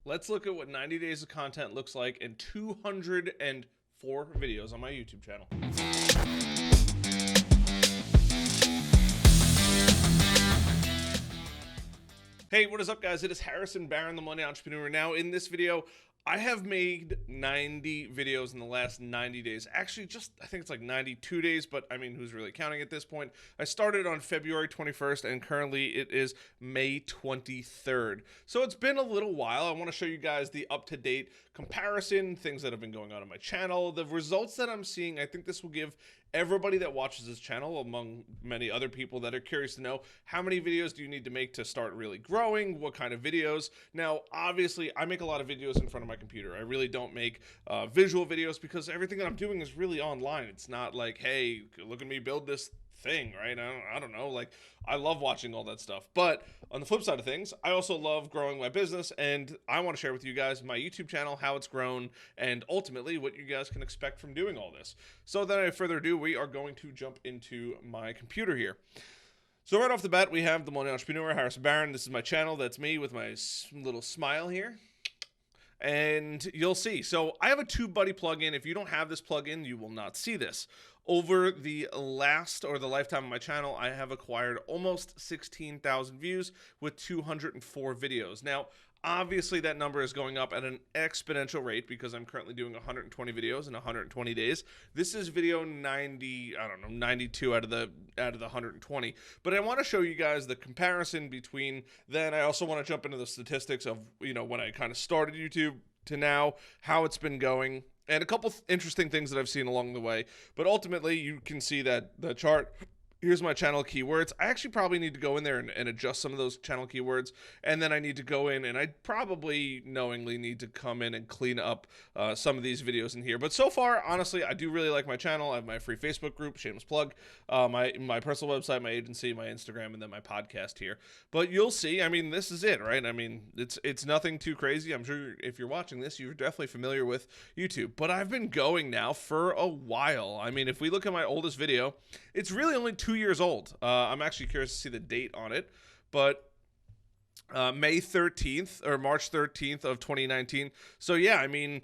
Let's look at what 90 days of content looks like in 204 videos on my YouTube channel. Hey, what is up, guys? It is Harrison Barron, the Millennial Entrepreneur. Now, in this video, I have made 90 videos in the last 90 days. Actually, I think it's like 92 days, but I mean, who's really counting at this point? I started on February 21st, and currently it is May 23rd. So it's been a little while. I want to show you guys the up-to-date comparison, things that have been going on my channel, the results that I'm seeing. I think this will give everybody that watches this channel, among many other people that are curious to know, how many videos do you need to make to start really growing? What kind of videos? Now, obviously, I make a lot of videos in front of my computer. I really don't make visual videos because everything that I'm doing is really online. It's not like, hey, look at me build this thing, right? I don't know. Like, I love watching all that stuff. But on the flip side of things, I also love growing my business, and I want to share with you guys my YouTube channel, how it's grown, and ultimately what you guys can expect from doing all this. So without further ado, we are going to jump into my computer here. So right off the bat, we have the Millennial Entrepreneur, Harrison Barron. This is my channel. That's me with my little smile here. And you'll see. So I have a TubeBuddy plugin. If you don't have this plugin, you will not see this. Over the lifetime of my channel, I have acquired almost 16,000 views with 204 videos. Now, obviously that number is going up at an exponential rate because I'm currently doing 120 videos in 120 days. This is video 92 out of the 120. But I want to show you guys the comparison between then. I also want to jump into the statistics of, when I kind of started YouTube to now, how it's been going, and a couple interesting things that I've seen along the way. But ultimately, you can see that the chart. Here's my channel keywords. I actually probably need to go in there and adjust some of those channel keywords. And then I need to go in and I probably knowingly need to come in and clean up some of these videos in here. But so far, honestly, I do really like my channel. I have my free Facebook group, shameless plug, my personal website, my agency, my Instagram, and then my podcast here. But you'll see, I mean, this is it, right? I mean, it's nothing too crazy. I'm sure if you're watching this, you're definitely familiar with YouTube. But I've been going now for a while. I mean, if we look at my oldest video, it's really only 2 years old. I'm actually curious to see the date on it, but May 13th or March 13th of 2019. So yeah, I mean,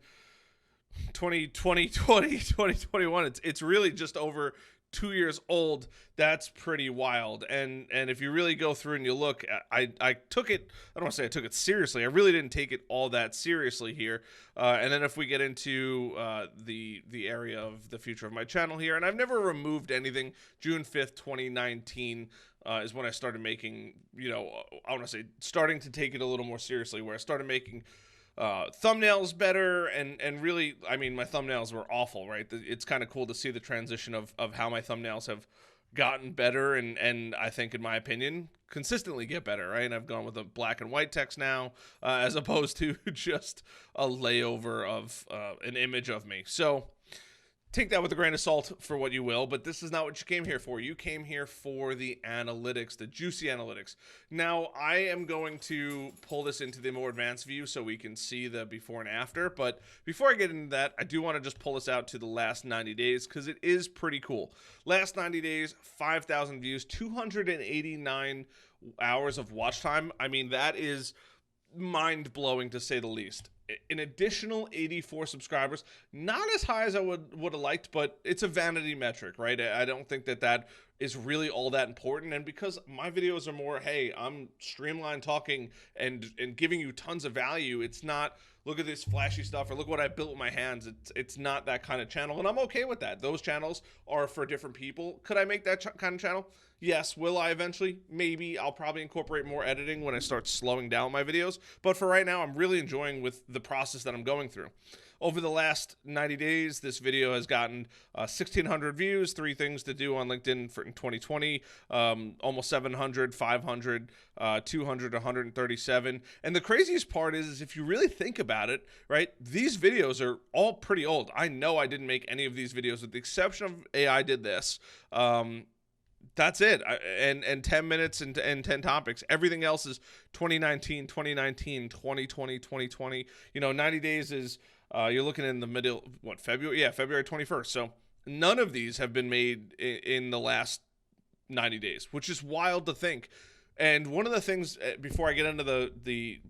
2021, it's really just over 2 years old. That's pretty wild. And if you really go through and you look, I took it, I don't want to say I took it seriously. I really didn't take it all that seriously here. And then if we get into the area of the future of my channel here, and I've never removed anything. June 5th, 2019 is when I started making, I want to say starting to take it a little more seriously, where I started making thumbnails better, and really, I mean, my thumbnails were awful, right? It's kind of cool to see the transition of how my thumbnails have gotten better, and I think, in my opinion, consistently get better, right? And I've gone with a black and white text now, as opposed to just a layover of an image of me. So take that with a grain of salt for what you will, but this is not what you came here for. You came here for the analytics, the juicy analytics. Now, I am going to pull this into the more advanced view so we can see the before and after, but before I get into that, I do want to just pull this out to the last 90 days because it is pretty cool. Last 90 days, 5,000 views, 289 hours of watch time. I mean, that is mind-blowing to say the least. An additional 84 subscribers, not as high as I would have liked, but it's a vanity metric, right? I don't think that is really all that important. And because my videos are more, hey, I'm streamlined talking and giving you tons of value, it's not, look at this flashy stuff or look what I built with my hands. It's not that kind of channel, and I'm okay with that. Those channels are for different people. Could I make that kind of channel? Yes. Will I eventually? Maybe. I'll probably incorporate more editing when I start slowing down my videos. But for right now, I'm really enjoying with the process that I'm going through. Over the last 90 days, this video has gotten 1,600 views, 3 things to do on LinkedIn in 2020, almost 700, 500, 200, 137. And the craziest part is if you really think about it, right, these videos are all pretty old. I know I didn't make any of these videos with the exception of AI did this. That's it. And 10 minutes and 10 topics. Everything else is 2019, 2020, 2020. 90 days is, you're looking in the middle, February? Yeah, February 21st. So none of these have been made in the last 90 days, which is wild to think. And one of the things, before I get into the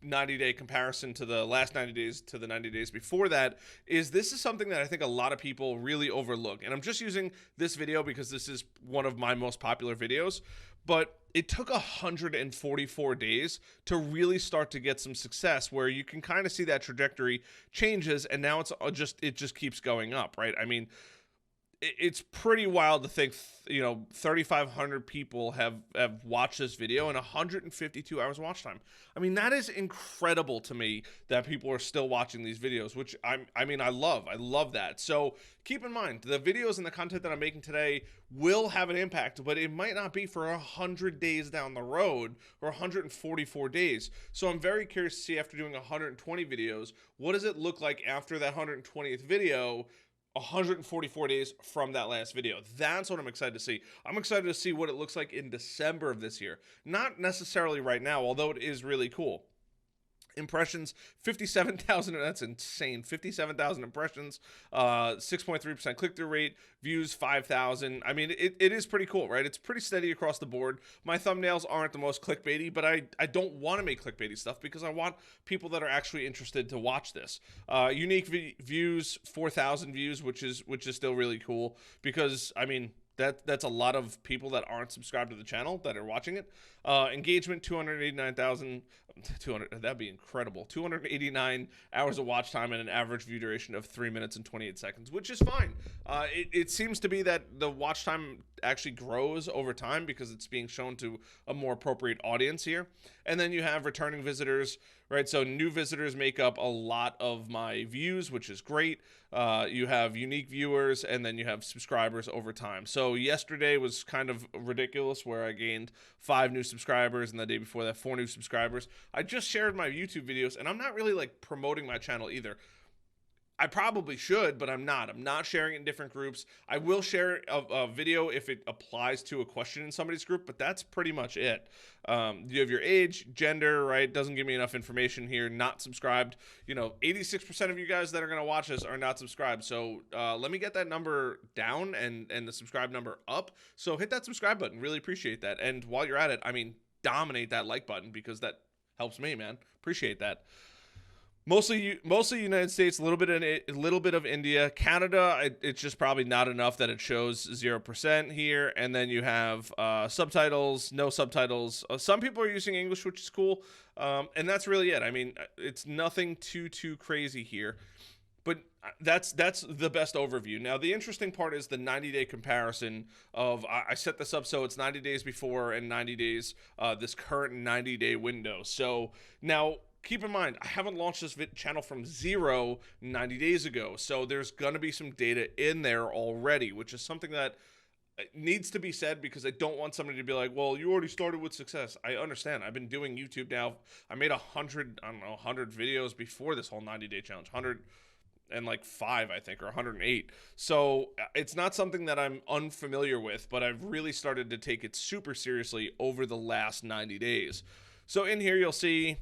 90-day comparison to the last 90 days to the 90 days before that is this is something that I think a lot of people really overlook. And I'm just using this video because this is one of my most popular videos, but it took 144 days to really start to get some success where you can kind of see that trajectory changes, and now it just keeps going up, right? I mean, it's pretty wild to think, 3,500 people have watched this video and 152 hours watch time. I mean, that is incredible to me that people are still watching these videos, which I love that. So keep in mind, the videos and the content that I'm making today will have an impact, but it might not be for 100 days down the road or 144 days. So I'm very curious to see, after doing 120 videos, what does it look like after that 120th video 144 days from that last video. That's what I'm excited to see. I'm excited to see what it looks like in December of this year. Not necessarily right now, although it is really cool. Impressions, 57,000. That's insane. 57,000 impressions, 6.3% click-through rate, views 5,000. I mean, it is pretty cool, right? It's pretty steady across the board. My thumbnails aren't the most clickbaity, but I don't want to make clickbaity stuff because I want people that are actually interested to watch this. Unique views, 4,000 views, which is still really cool because, I mean, that's a lot of people that aren't subscribed to the channel that are watching it. Engagement, 289,000. 200, that'd be incredible. 289 hours of watch time and an average view duration of 3 minutes and 28 seconds, which is fine. It seems to be that the watch time actually grows over time because it's being shown to a more appropriate audience here. And then you have returning visitors, right? So new visitors make up a lot of my views, which is great. You have unique viewers, and then you have subscribers over time. So yesterday was kind of ridiculous where I gained 5 new subscribers, and the day before that 4 new subscribers. I just shared my YouTube videos, and I'm not really like promoting my channel either. I probably should, but I'm not. I'm not sharing it in different groups. I will share a video if it applies to a question in somebody's group, but that's pretty much it. You have your age, gender, right? Doesn't give me enough information here. Not subscribed. 86% of you guys that are going to watch this are not subscribed. So let me get that number down and the subscribe number up. So hit that subscribe button. Really appreciate that. And while you're at it, I mean, dominate that like button because that helps me, man. Appreciate that. Mostly United States, a little bit of India, Canada. It's just probably not enough that it shows 0% here. And then you have subtitles, no subtitles. Some people are using English, which is cool, and that's really it. I mean, it's nothing too crazy here, but that's the best overview. Now, the interesting part is the 90-day comparison of I set this up so it's 90 days before and 90 days this current 90-day window. So now, keep in mind, I haven't launched this channel from 90 days ago, so there's going to be some data in there already, which is something that needs to be said because I don't want somebody to be like, well, you already started with success. I understand. I've been doing YouTube now. I made 100 videos before this whole 90-day challenge, 105, I think, or 108. So it's not something that I'm unfamiliar with, but I've really started to take it super seriously over the last 90 days. So in here, you'll see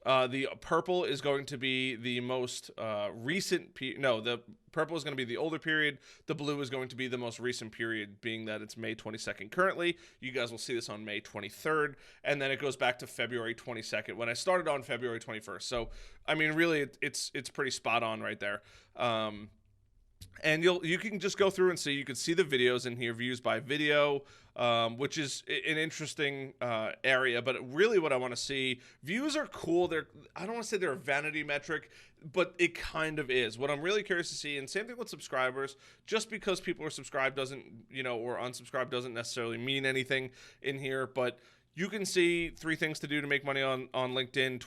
the purple is going to be the most recent. The purple is going to be the older period. The blue is going to be the most recent period, being that it's May 22nd currently. You guys will see this on May 23rd, and then it goes back to February 22nd when I started on February 21st. So, I mean, really, it's pretty spot on right there. And you can just go through and see. You can see the videos in here, views by video, which is an interesting area. But really, what I want to see, views are cool. I don't want to say they're a vanity metric, but it kind of is. What I'm really curious to see, and same thing with subscribers. Just because people are subscribed doesn't, or unsubscribed doesn't necessarily mean anything in here, but you can see 3 things to do to make money on LinkedIn.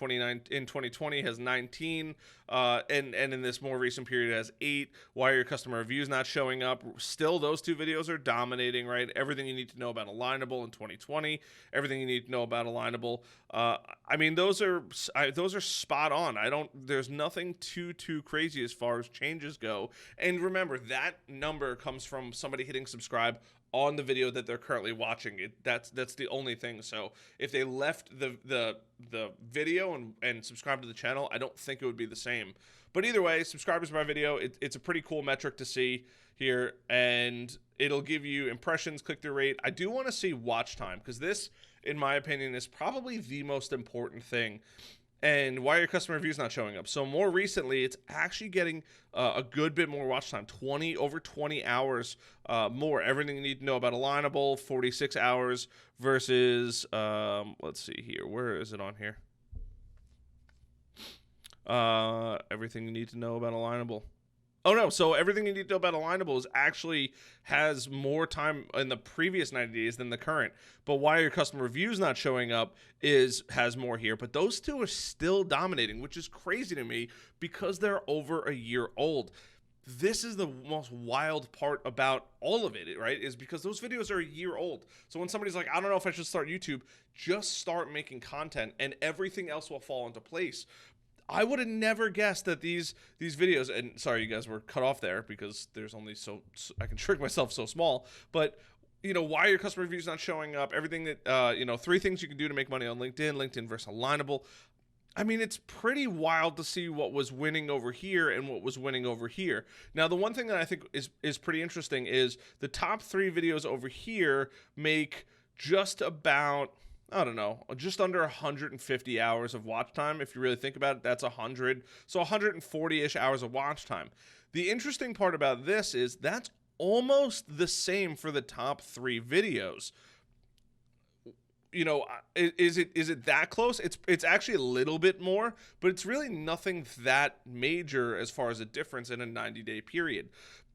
In 2020 has 19, and in this more recent period has 8. Why are your customer reviews not showing up? Still, those 2 videos are dominating, right? Everything you need to know about Alignable in 2020. Everything you need to know about Alignable. I mean, those are spot on. There's nothing too crazy as far as changes go. And remember, that number comes from somebody hitting subscribe on the video that they're currently watching. That's the only thing. So if they left the video and subscribed to the channel, I don't think it would be the same. But either way, subscribers by video, it's a pretty cool metric to see here, and it'll give you impressions, click-through rate. I do want to see watch time because this, in my opinion, is probably the most important thing. and why are your customer reviews not showing up? So more recently, it's actually getting a good bit more watch time, over 20 hours more. Everything you need to know about Alignable, 46 hours versus, let's see here. Where is it on here? Everything you need to know about Alignable. Oh no, so everything you need to know about Alignable is actually has more time in the previous 90 days than the current. But why your customer reviews not showing up has more here. But those two are still dominating, which is crazy to me because they're over a year old. This is the most wild part about all of it, right? Is because those videos are a year old. So when somebody's like, I don't know if I should start YouTube, just start making content and everything else will fall into place. I would have never guessed that these videos, and sorry, you guys were cut off there because there's only so I can shrink myself so small, but why are your customer reviews not showing up? Everything that, 3 things you can do to make money on LinkedIn versus Alignable. I mean, it's pretty wild to see what was winning over here and what was winning over here. Now, the one thing that I think is pretty interesting is the top 3 videos over here make just about, I don't know, just under 150 hours of watch time. If you really think about it, that's 100. So 140-ish hours of watch time. The interesting part about this is that's almost the same for the top 3 videos. Is it that close? It's actually a little bit more, but it's really nothing that major as far as a difference in a 90-day period.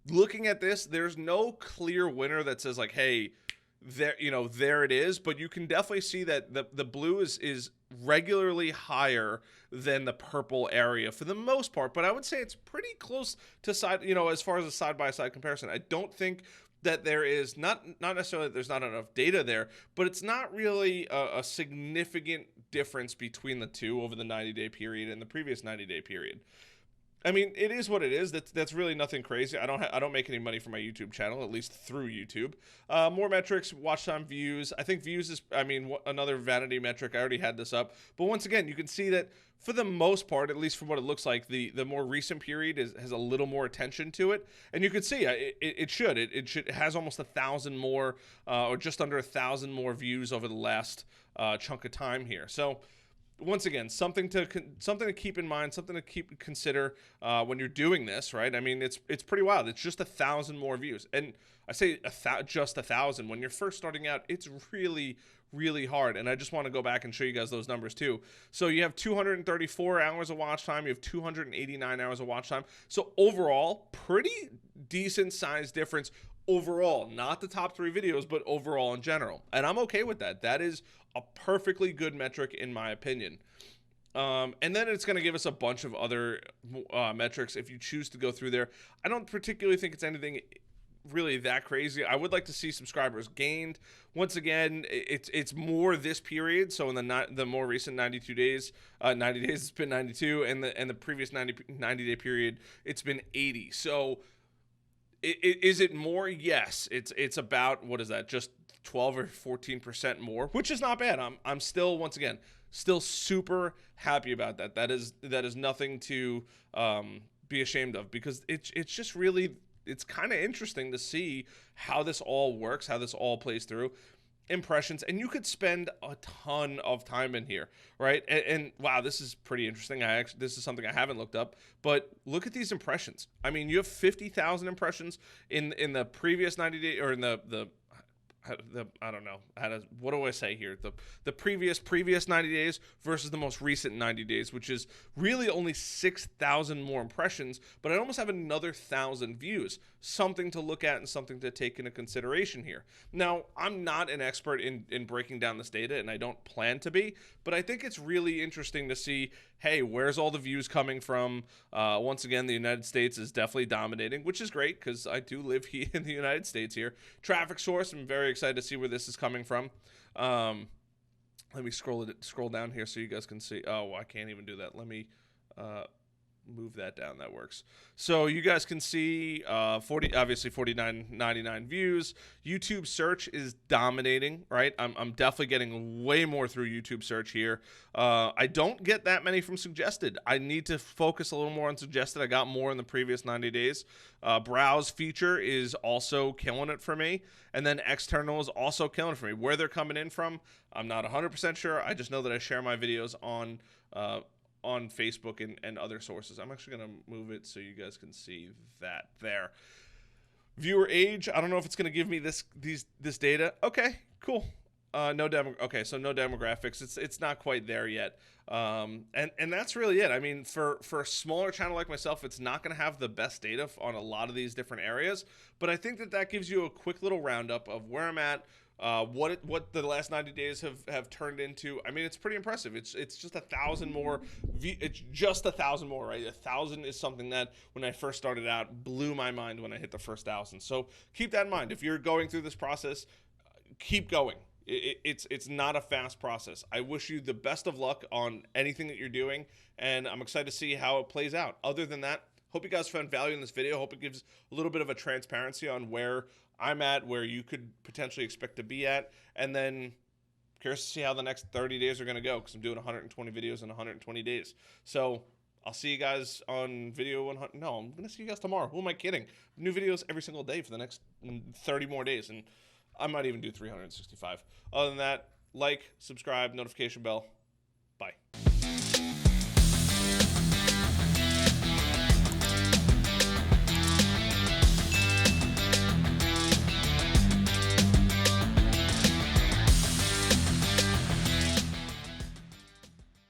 Looking at this, there's no clear winner that says like, hey, there it is, but you can definitely see that the blue is regularly higher than the purple area for the most part, but I would say it's pretty close to as far as a side-by-side comparison. I don't think that there is not necessarily that there's not enough data there, but it's not really a significant difference between the two over the 90-day period and the previous 90-day period. I mean, it is what it is. That's really nothing crazy. I don't make any money from my YouTube channel, at least through YouTube. More metrics, watch time, views. I think views is, another vanity metric. I already had this up. But once again, you can see that for the most part, at least from what it looks like, the more recent period has a little more attention to it. And you can see it has almost 1,000 more, or just under 1,000 more views over the last chunk of time here. So once again, something to keep in mind, something to consider when you're doing this, right? I mean, it's pretty wild. It's just 1,000 more views, and I say just 1,000. When you're first starting out, it's really, really hard. And I just want to go back and show you guys those numbers too. So you have 234 hours of watch time. You have 289 hours of watch time. So overall, pretty decent size difference. Overall, not the top 3 videos, but overall in general. And I'm okay with that. That is a perfectly good metric in my opinion. And then it's going to give us a bunch of other metrics if you choose to go through there. I don't particularly think it's anything really that crazy. I would like to see subscribers gained. Once again, it's more this period. So in the more recent 92 days, 90 days, it's been 92, and the previous 90-day period, it's been 80. So is it more? Yes. It's about, what is that? Just 12 or 14% more, which is not bad. I'm still, once again, super happy about that. That is nothing to be ashamed of, because it's just really, it's kind of interesting to see how this all works, how this all plays through. Impressions, and you could spend a ton of time in here, right? And wow, this is pretty interesting. This is something I haven't looked up, but look at these impressions. I mean, you have 50,000 impressions in the previous 90 days, or in the I don't know what do I say here? The previous 90 days versus the most recent 90 days, which is really only 6,000 more impressions, but I almost have another 1,000 views. Something to look at and something to take into consideration here. Now, I'm not an expert in breaking down this data, and I don't plan to be, but I think it's really interesting to see, hey, where's all the views coming from? Once again, the United States is definitely dominating, which is great because I do live here in the United States here. Traffic source, I'm very excited to see where this is coming from. Let me scroll down here so you guys can see. Oh, I can't even do that. Let me move that down. That works. So you guys can see obviously 49.99 views. YouTube search is dominating, right? I'm definitely getting way more through YouTube search here. I don't get that many from suggested. I need to focus a little more on suggested. I got more in the previous 90 days. Browse feature is also killing it for me. And then external is also killing it for me. Where they're coming in from, I'm not 100% sure. I just know that I share my videos on on Facebook and other sources. I'm actually going to move it so you guys can see that there. Viewer age, I don't know if it's going to give me this data. Okay, cool. Okay, so no demographics. It's not quite there yet. And that's really it. I mean, for a smaller channel like myself, it's not going to have the best data on a lot of these different areas. But I think that gives you a quick little roundup of where I'm at, what the last 90 days have turned into. I mean, it's pretty impressive. It's just 1,000 more. It's just 1,000 more, right? 1,000 is something that when I first started out blew my mind when I hit the first 1,000. So keep that in mind. If you're going through this process, keep going. It's not a fast process. I wish you the best of luck on anything that you're doing, and I'm excited to see how it plays out. Other than that, hope you guys found value in this video. Hope it gives a little bit of a transparency on where I'm at, where you could potentially expect to be at, and then curious to see how the next 30 days are going to go, because I'm doing 120 videos in 120 days. So I'll see you guys on video 100. No, I'm going to see you guys tomorrow. Who am I kidding? New videos every single day for the next 30 more days, and I might even do 365. Other than that, like, subscribe, notification bell. Bye.